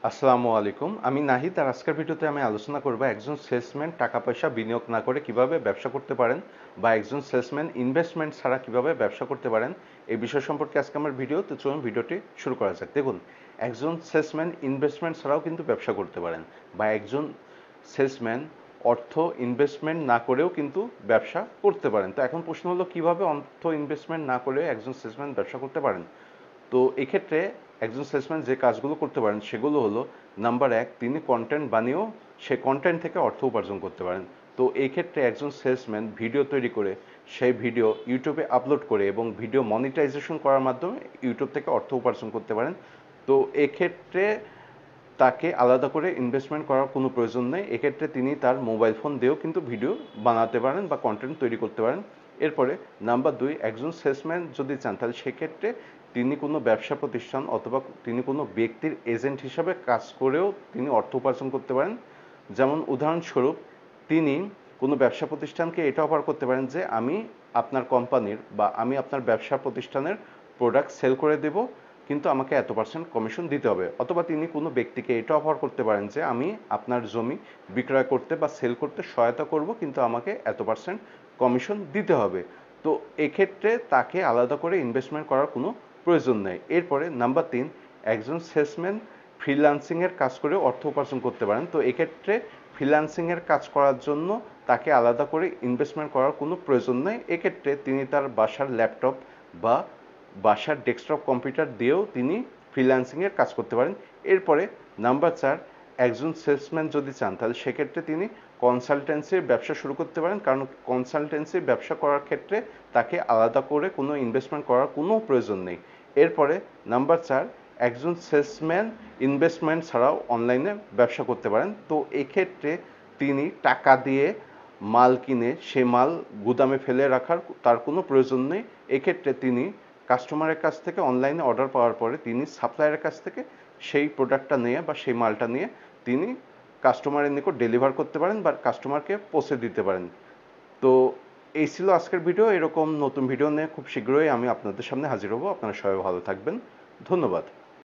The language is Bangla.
আসসালামু আলাইকুম। আমি নাহিদ, আর আজকের ভিডিওতে আমি আলোচনা করব একজন সেলসম্যান টাকা পয়সা বিনিয়োগ না করে কিভাবে ব্যবসা করতে পারেন, বা একজন সেলসম্যান ইনভেস্টমেন্ট ছাড়া কিভাবে ব্যবসা করতে পারেন। এই বিষয় সম্পর্কে আজকে আমার ভিডিও। তো চলুন ভিডিওটি শুরু করা যাক। দেখুন, একজন সেলসম্যান ইনভেস্টমেন্ট ছাড়াও কিন্তু ব্যবসা করতে পারেন, বা একজন সেলসম্যান অর্থ ইনভেস্টমেন্ট না করেও কিন্তু ব্যবসা করতে পারেন। তো এখন প্রশ্ন হলো, কিভাবে অর্থ ইনভেস্টমেন্ট না করে একজন সেলসম্যান ব্যবসা করতে পারেন। তো এক্ষেত্রে একজন সেলসম্যান যে কাজগুলো করতে পারেন সেগুলো হলো, নাম্বার এক, তিনি কন্টেন্ট বানিয়েও সে কন্টেন্ট থেকে অর্থ উপার্জন করতে পারেন। তো এই ক্ষেত্রে একজন সেলসম্যান ভিডিও তৈরি করে সেই ভিডিও ইউটিউবে আপলোড করে এবং ভিডিও মনিটাইজেশন করার মাধ্যমে ইউটিউব থেকে অর্থ উপার্জন করতে পারেন। তো এক্ষেত্রে তাকে আলাদা করে ইনভেস্টমেন্ট করার কোনো প্রয়োজন নেই। এক্ষেত্রে তিনি তার মোবাইল ফোন দিয়েও কিন্তু ভিডিও বানাতে পারেন বা কন্টেন্ট তৈরি করতে পারেন। এরপরে নাম্বার দুই, একজন সেলসম্যান যদি চান তাহলে সেক্ষেত্রে তিনি কোনো ব্যবসা প্রতিষ্ঠান অথবা তিনি কোনো ব্যক্তির এজেন্ট হিসাবে কাজ করেও তিনি অর্থ উপার্জন করতে পারেন। যেমন উদাহরণস্বরূপ, তিনি কোনো ব্যবসা প্রতিষ্ঠানকে এটা অফার করতে পারেন যে আমি আপনার কোম্পানির বা আমি আপনার ব্যবসা প্রতিষ্ঠানের প্রোডাক্ট সেল করে দেব, কিন্তু আমাকে এত পার্সেন্ট কমিশন দিতে হবে। অথবা তিনি কোনো ব্যক্তিকে এটা অফার করতে পারেন যে আমি আপনার জমি বিক্রয় করতে বা সেল করতে সহায়তা করব, কিন্তু আমাকে এত পার্সেন্ট কমিশন দিতে হবে। তো এক্ষেত্রে তাকে আলাদা করে ইনভেস্টমেন্ট করার কোনো প্রয়োজন নেই। এরপরে নাম্বার তিন, একজন সেলসম্যান ফ্রিল্যান্সিংয়ের কাজ করে অর্থ উপার্জন করতে পারেন। তো এক্ষেত্রে ফ্রিল্যান্সিংয়ের কাজ করার জন্য তাকে আলাদা করে ইনভেস্টমেন্ট করার কোনো প্রয়োজন নেই। এক্ষেত্রে তিনি তার বাসার ল্যাপটপ বা বাসার ডেস্কটপ কম্পিউটার দিয়েও তিনি ফ্রিল্যান্সিংয়ের কাজ করতে পারেন। এরপরে নাম্বার চার, একজন সেলসম্যান যদি চান তাহলে সেক্ষেত্রে তিনি কনসালটেন্সির ব্যবসা শুরু করতে পারেন, কারণ কনসালটেন্সির ব্যবসা করার ক্ষেত্রে তাকে আলাদা করে কোনো ইনভেস্টমেন্ট করার কোনো প্রয়োজন নেই। এরপরে নাম্বার চার, একজন সেলসম্যান ইনভেস্টমেন্ট ছাড়াও অনলাইনে ব্যবসা করতে পারেন। তো এক্ষেত্রে তিনি টাকা দিয়ে মাল কিনে সে মাল গুদামে ফেলে রাখার তার কোনো প্রয়োজন নেই। এক্ষেত্রে তিনি কাস্টমারের কাছ থেকে অনলাইনে অর্ডার পাওয়ার পরে তিনি সাপ্লায়ারের কাছ থেকে সেই প্রোডাক্টটা নিয়ে বা সেই মালটা নিয়ে তিনি কাস্টমারের নিকট ডেলিভার করতে পারেন বা কাস্টমারকে পৌঁছে দিতে পারেন। তো এই ছিল আজকের ভিডিও। এরকম নতুন ভিডিও নিয়ে খুব শীঘ্রই আমি আপনাদের সামনে হাজির হব। আপনারা সবাই ভালো থাকবেন। ধন্যবাদ।